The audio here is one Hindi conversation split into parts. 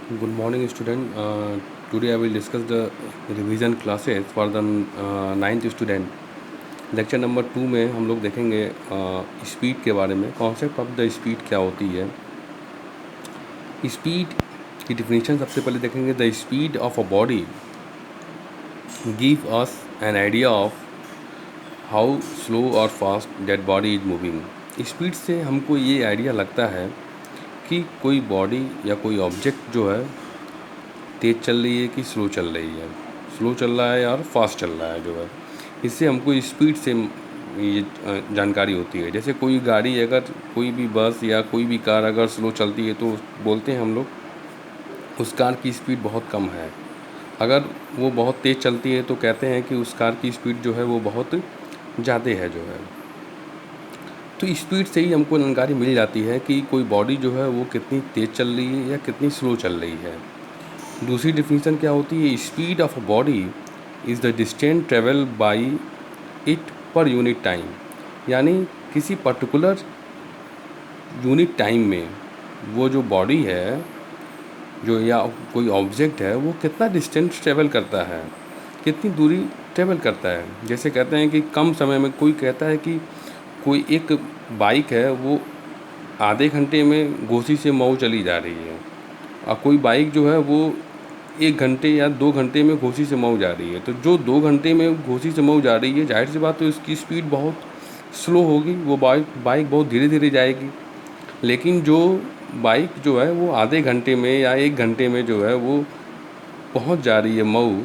Good morning, student. Today I will discuss the revision classes for the ninth student. Lecture number 2 में हम लोग देखेंगे स्पीड के बारे में। कॉन्सेप्ट ऑफ द स्पीड क्या होती है। स्पीड की डिफिनीशन सबसे पहले देखेंगे। The speed of a body give us an idea of how slow और fast that body is moving. Speed से हमको ये आइडिया लगता है कि कोई बॉडी या कोई ऑब्जेक्ट जो है तेज़ चल रही है कि स्लो चल रही है, स्लो चल रहा है और फास्ट चल रहा है जो है। इससे हमको स्पीड से ये जानकारी होती है। जैसे कोई गाड़ी, अगर कोई भी बस या कोई भी कार अगर स्लो चलती है तो बोलते हैं हम लोग उस कार की स्पीड बहुत कम है। अगर वो बहुत तेज़ चलती है तो कहते हैं कि उस कार की स्पीड जो है वो बहुत ज़्यादा है जो है। तो स्पीड से ही हमको जानकारी मिल जाती है कि कोई बॉडी जो है वो कितनी तेज़ चल रही है या कितनी स्लो चल रही है। दूसरी डिफिनीशन क्या होती है। Speed of a body is the distance travel by it per unit time. यानी किसी पर्टिकुलर यूनिट टाइम में वो जो बॉडी है जो या कोई ऑब्जेक्ट है वो कितना डिस्टेंस ट्रेवल करता है, कितनी दूरी ट्रेवल करता है। जैसे कहते हैं कि कम समय में, कोई कहता है कि कोई एक बाइक है वो आधे घंटे में घोसी से मऊ चली जा रही है, और कोई बाइक जो है वो 1 घंटे या 2 घंटे में घोसी से मऊ जा रही है। तो जो 2 घंटे में घोसी से मऊ जा रही है, जाहिर सी बात है उसकी स्पीड बहुत स्लो होगी, वो बाइक बहुत धीरे धीरे जाएगी। लेकिन जो बाइक जो है वो आधे घंटे में या 1 घंटे में जो है वो पहुंच जा रही है मऊ,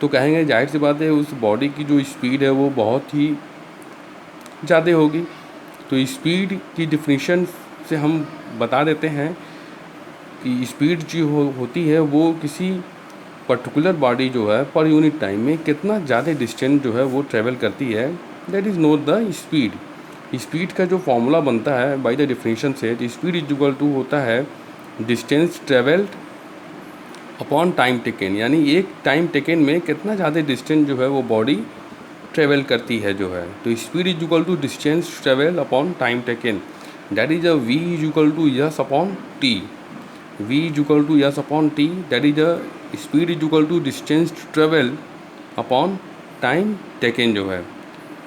तो कहेंगे जाहिर सी बात है उस बॉडी की जो स्पीड है वो बहुत ही ज़्यादा होगी। तो स्पीड की डिफिनीशन से हम बता देते हैं कि स्पीड जो होती है वो किसी पर्टिकुलर बॉडी जो है पर यूनिट टाइम में कितना ज़्यादा डिस्टेंस जो है वो ट्रेवल करती है, that is note the speed. Speed का जो फॉर्मूला बनता है बाय द डिफिनीशन से, स्पीड इज इक्वल टू होता है distance travelled upon time taken. यानी एक टाइम टेकन में कितना ज़्यादा डिस्टेंस जो है वो बॉडी ट्रेवल करती है जो है। तो speed is equal to distance travel upon time taken, that is a v is equal to s upon t. v is equal to s upon t, that is the speed is equal to distance travel upon time taken जो है।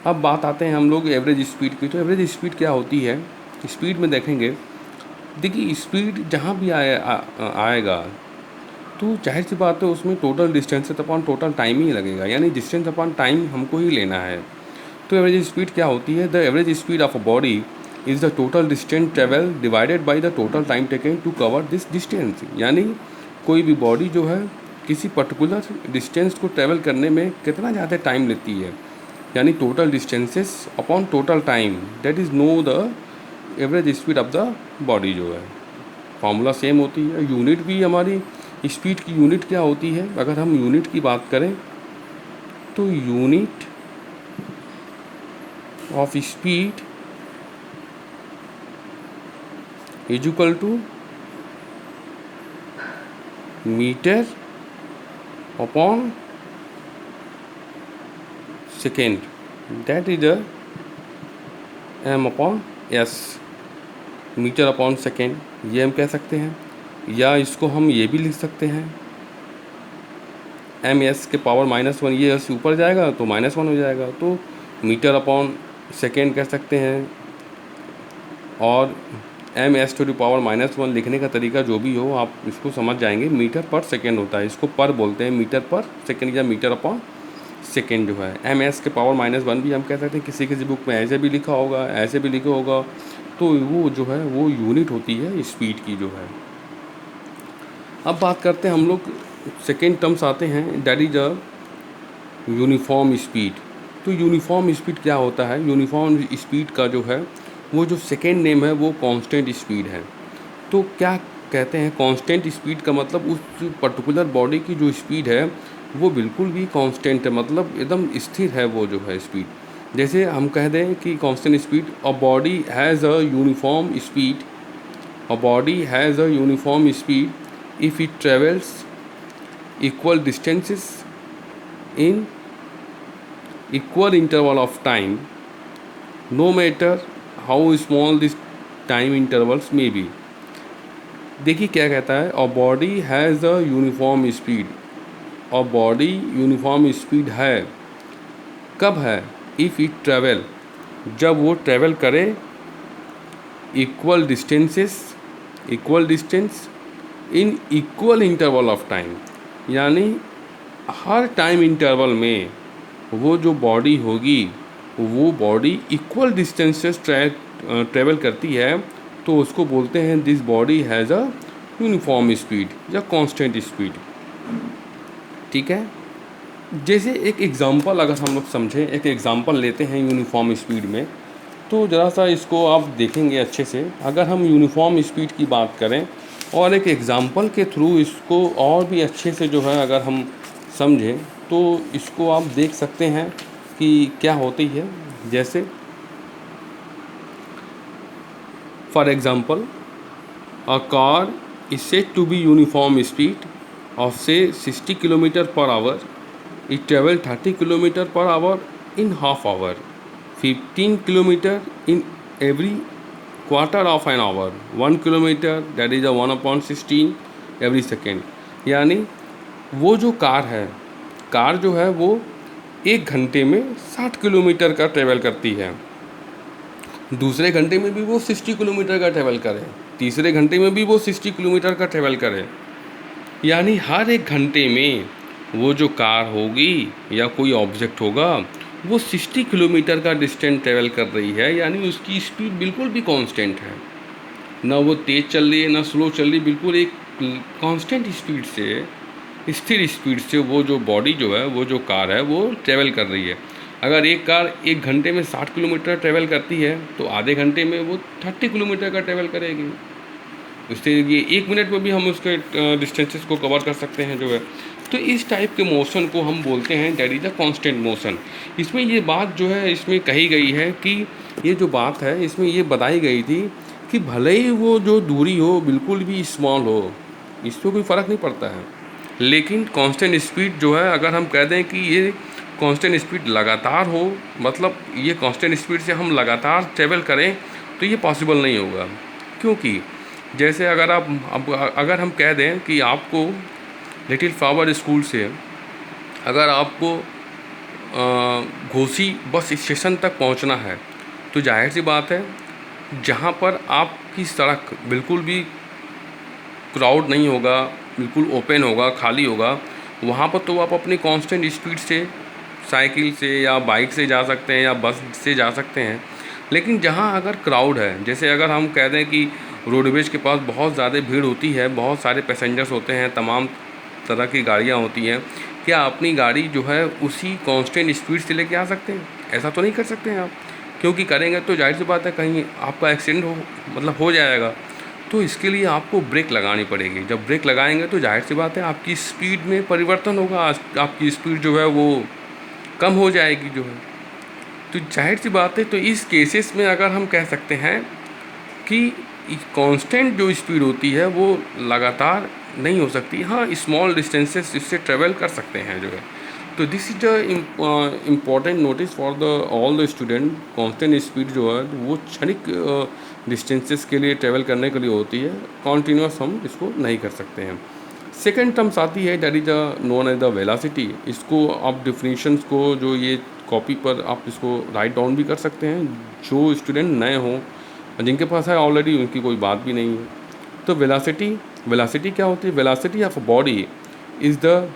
अब बात आते हैं हम लोग एवरेज स्पीड की। तो एवरेज स्पीड क्या होती है। स्पीड में देखेंगे, देखिए स्पीड जहाँ भी आएगा तो जाहिर सी बात है उसमें total distance upon total time ही लगेगा, यानी डिस्टेंस अपॉन टाइम हमको ही लेना है। तो एवरेज स्पीड क्या होती है। The average speed of a body is the total distance travel divided by the total time taken to cover this distance. यानी कोई भी बॉडी जो है किसी पर्टिकुलर डिस्टेंस को ट्रेवल करने में कितना ज़्यादा टाइम लेती है, यानी total distances upon total time, that is know the average speed of the body जो है। फॉर्मूला सेम होती है। यूनिट भी हमारी स्पीड की यूनिट क्या होती है। अगर हम यूनिट की बात करें तो unit of speed is equal to metre upon second, that is a m upon s. Metre upon second ये हम कह सकते हैं, या इसको हम ये भी लिख सकते हैं एम एस के पावर -1। ये एस ऊपर जाएगा तो -1 हो जाएगा, तो मीटर अपॉन सेकेंड कह सकते हैं। और M S to the power -1 लिखने का तरीका जो भी हो आप इसको समझ जाएंगे। मीटर पर सेकेंड होता है, इसको पर बोलते हैं, मीटर पर सेकेंड या मीटर अपॉन सेकेंड जो है। एम एस के पावर -1 भी हम कह सकते हैं। किसी किसी बुक में ऐसे भी लिखा होगा, ऐसे भी लिखा होगा। तो वो जो है वो यूनिट होती है स्पीड की जो है। अब बात करते हैं हम लोग, सेकेंड टर्म्स आते हैं, that is a uniform speed. तो यूनिफॉर्म स्पीड क्या होता है। यूनिफॉर्म स्पीड का जो है वो जो सेकेंड नेम है वो कांस्टेंट स्पीड है। तो क्या कहते हैं कांस्टेंट स्पीड का मतलब उस पर्टिकुलर बॉडी की जो स्पीड है वो बिल्कुल भी कांस्टेंट है, मतलब एकदम स्थिर है वो जो है स्पीड। जैसे हम कह दें कि constant speed, a body has a uniform speed, a body has a uniform speed if it travels equal distances in equal interval of time, no matter how small this time intervals may be। देखिए क्या कहता है, a body has a uniform speed. A body uniform speed है, कब है? इफ़ इट ट्रेवल, जब वो ट्रेवल करे equal distances, equal distance in equal interval of time, यानी हर टाइम इंटरवल में वो जो बॉडी होगी वो बॉडी इक्वल डिस्टेंसेस ट्रेवल करती है, तो उसको बोलते हैं this body has a uniform speed या कांस्टेंट स्पीड। ठीक है, जैसे एक एग्ज़ाम्पल अगर हम लोग समझें, एक एग्ज़ाम्पल लेते हैं यूनिफॉर्म स्पीड में, तो ज़रा सा इसको आप देखेंगे अच्छे से। अगर हम यूनिफॉर्म स्पीड की बात करें और एक एग्ज़ाम्पल के थ्रू इसको और भी अच्छे से जो है अगर हम समझें, तो इसको आप देख सकते हैं कि क्या होती है। जैसे for example, a car is said to be uniform speed of say 60 km per hour. It travel 30 km per hour in half hour, 15 km in every quarter of an hour, 1 kilometer that is a 1/16 every second। यानी वो जो कार है, कार जो है वो 1 घंटे में 60 किलोमीटर का ट्रेवल करती है, दूसरे घंटे में भी वो 60 किलोमीटर का ट्रेवल करे, तीसरे घंटे में भी वो 60 किलोमीटर का ट्रेवल करे। यानी हर 1 घंटे में वो जो कार होगी या कोई ऑब्जेक्ट होगा वो 60 किलोमीटर का डिस्टेंस ट्रेवल कर रही है, यानी उसकी स्पीड बिल्कुल भी कांस्टेंट है, ना वो तेज़ चल रही है ना स्लो चल रही, बिल्कुल एक कांस्टेंट स्पीड से, स्थिर स्पीड से वो जो बॉडी जो है, वो जो कार है वो ट्रेवल कर रही है। अगर एक कार 1 घंटे में 60 किलोमीटर ट्रेवल करती है तो आधे घंटे में वो 30 किलोमीटर का ट्रेवल करेगी। इससे ये 1 मिनट में भी हम उसके डिस्टेंसेस को कवर कर सकते हैं जो है। तो इस टाइप के मोशन को हम बोलते हैं that is a constant motion. इसमें ये बात जो है इसमें कही गई है कि ये जो बात है इसमें ये बताई गई थी कि भले ही वो जो दूरी हो बिल्कुल भी स्मॉल हो, इससे कोई फ़र्क नहीं पड़ता है, लेकिन कांस्टेंट स्पीड जो है, अगर हम कह दें कि ये कांस्टेंट स्पीड लगातार हो, मतलब ये कांस्टेंट स्पीड से हम लगातार ट्रेवल करें, तो ये पॉसिबल नहीं होगा। क्योंकि जैसे अगर अगर हम कह दें कि आपको लिटिल फ्लावर स्कूल से अगर आपको घोसी बस स्टेशन तक पहुंचना है, तो जाहिर सी बात है जहां पर आपकी सड़क बिल्कुल भी क्राउड नहीं होगा, बिल्कुल ओपन होगा, खाली होगा, वहाँ पर तो आप अपनी कांस्टेंट स्पीड से साइकिल से या बाइक से जा सकते हैं या बस से जा सकते हैं। लेकिन जहाँ अगर क्राउड है, जैसे अगर हम कह दें कि रोडवेज के पास बहुत ज़्यादा भीड़ होती है, बहुत सारे पैसेंजर्स होते हैं, तमाम तरह की गाड़ियाँ होती हैं, क्या अपनी गाड़ी जो है उसी कांस्टेंट स्पीड से लेके आ सकते हैं? ऐसा तो नहीं कर सकते हैं आप, क्योंकि करेंगे तो जाहिर सी बात है कहीं आपका एक्सीडेंट हो जाएगा। तो इसके लिए आपको ब्रेक लगानी पड़ेगी। जब ब्रेक लगाएंगे तो जाहिर सी बात है आपकी स्पीड में परिवर्तन होगा, आपकी स्पीड जो है वो कम हो जाएगी जो है। तो जाहिर सी बात है, तो इस केसेस में अगर हम कह सकते हैं कि कांस्टेंट जो स्पीड होती है वो लगातार नहीं हो सकती। हाँ, स्मॉल डिस्टेंसेस इससे ट्रेवल कर सकते हैं जो है। तो this is the important notice for the all the student. Constant speed जो है वो क्षणिक डिस्टेंसेस के लिए ट्रेवल करने के लिए होती है, कॉन्टीन्यूस हम इसको नहीं कर सकते हैं। सेकेंड टर्म्स आती है that is known as the velocity. इसको आप डिफिनीशंस को जो ये कॉपी पर आप इसको राइट डाउन भी कर सकते हैं, जो स्टूडेंट नए हों, जिनके पास है ऑलरेडी उनकी कोई बात भी नहीं है। तो वेलासिटी क्या होती है? Velocity of a body is the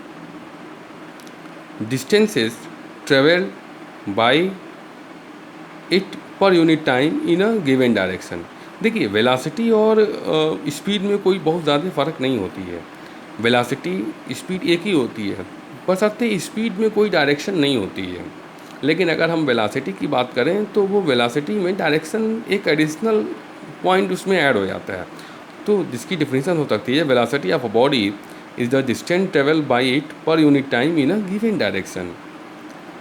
distances travel by it per unit time in a given direction. देखिए, वेलासिटी और स्पीड में कोई बहुत ज़्यादा फ़र्क नहीं होती है। वेलासिटी स्पीड एक ही होती है, बशर्ते स्पीड में कोई डायरेक्शन नहीं होती है। लेकिन अगर हम वेलासिटी की बात करें तो वो वेलासिटी में डायरेक्शन एक एडिशनल पॉइंट उसमें ऐड हो जाता है। तो जिसकी डिफिनीशन हो सकती है, velocity of a body is the distance travel by it per unit time in a given direction.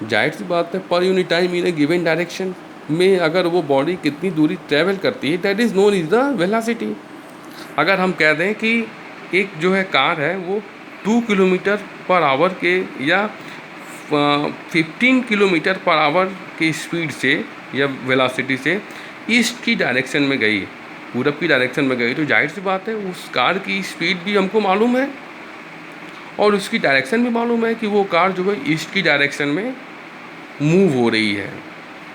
जाहिर सी बात है, पर unit time in a given direction में अगर वो बॉडी कितनी दूरी ट्रेवल करती है, that is known is the velocity. अगर हम कह दें कि एक जो है कार है वो 2 किलोमीटर पर आवर के या 15 किलोमीटर पर आवर की स्पीड से या वेलासिटी से ईस्ट की डायरेक्शन में गई, पूरब की डायरेक्शन में गई तो जाहिर सी बात है उस कार की स्पीड भी हमको मालूम है और उसकी डायरेक्शन भी मालूम है कि वो कार जो है ईस्ट की डायरेक्शन में मूव हो रही है।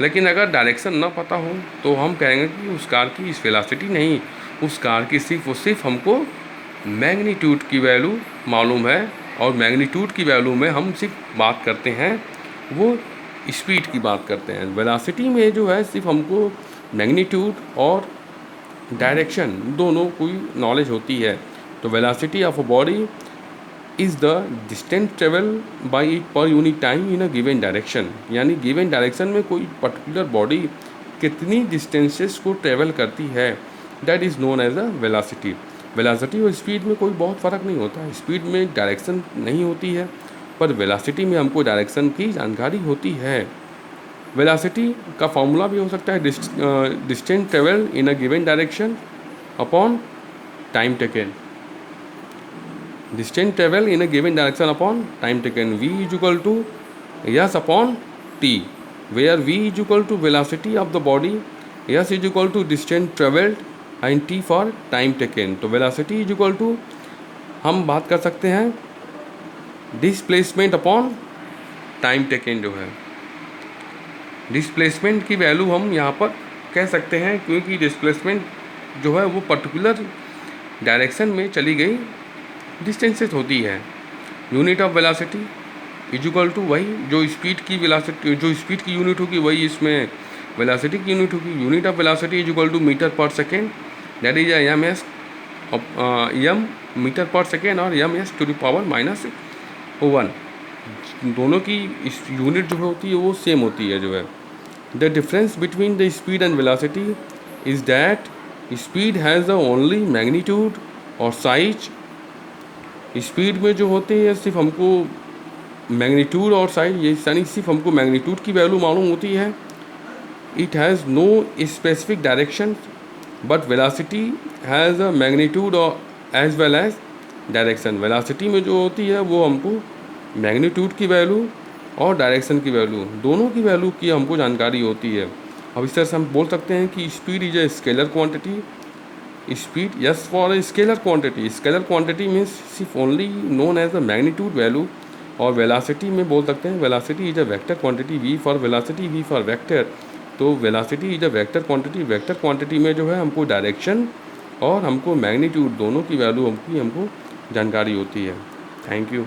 लेकिन अगर डायरेक्शन ना पता हो तो हम कहेंगे कि उस कार की इस वेलोसिटी नहीं, उस कार की सिर्फ और सिर्फ हमको मैग्नीट्यूड की वैल्यू मालूम है, और मैग्नीट्यूड की वैल्यू में हम सिर्फ बात करते हैं वो स्पीड की बात करते हैं। वेलोसिटी में जो है सिर्फ हमको मैग्नीट्यूड और डायरेक्शन दोनों की नॉलेज होती है। तो velocity of a body is the distance travel by it per unit time in a given direction, यानी गिवन डायरेक्शन में कोई पर्टिकुलर बॉडी कितनी डिस्टेंसेस को ट्रेवल करती है, that is known as a velocity. Velocity और स्पीड में कोई बहुत फ़र्क नहीं होता है। स्पीड में डायरेक्शन नहीं होती है, पर वेलोसिटी में हमको डायरेक्शन की जानकारी होती है। वेलोसिटी का फॉर्मूला भी हो सकता है distance travel in a given direction upon time taken. Distance travel in a given direction upon time taken, v is equal to s upon t, where v is equal to velocity of the body, s is equal to distance travelled and t for time taken। तो velocity is equal to हम बात कर सकते हैं डिस्प्लेसमेंट अपॉन टाइम टेकन। जो है डिस्प्लेसमेंट की वैल्यू हम यहाँ पर कह सकते हैं, क्योंकि डिस्प्लेसमेंट जो है वो पर्टिकुलर डायरेक्शन में चली गई डिस्टेंसेस होती है। Unit of velocity is equal to वही जो स्पीड की वेलोसिटी, जो स्पीड की यूनिट होगी वही इसमें वेलोसिटी की यूनिट होगी। Unit of velocity is equal to metre per second, that is M S M metre per second और M S to the power -1। दोनों की इस यूनिट जो होती है वो सेम होती है। जो है the difference between the speed and velocity is that speed has the only magnitude और साइज। स्पीड में जो होते हैं सिर्फ हमको मैग्नीट्यूड और साइज, ये यानी सिर्फ हमको मैग्नीट्यूड की वैल्यू मालूम होती है। It has no specific direction, but velocity has a magnitude और as well as direction. Velocity में जो होती है वो हमको मैग्नीट्यूड की वैल्यू और डायरेक्शन की वैल्यू, दोनों की वैल्यू की हमको जानकारी होती है। अब इस तरह से हम बोल सकते हैं कि speed is a scalar quantity. Speed, yes, for a scalar quantity, scalar quantity means सिर्फ only known as the magnitude value। और velocity में बोल सकते हैं velocity is a vector quantity, v for velocity, v for vector। तो velocity is a vector quantity, vector quantity में जो है हमको डायरेक्शन और हमको मैग्नीट्यूड दोनों की वैल्यू हमको जानकारी होती है। Thank you.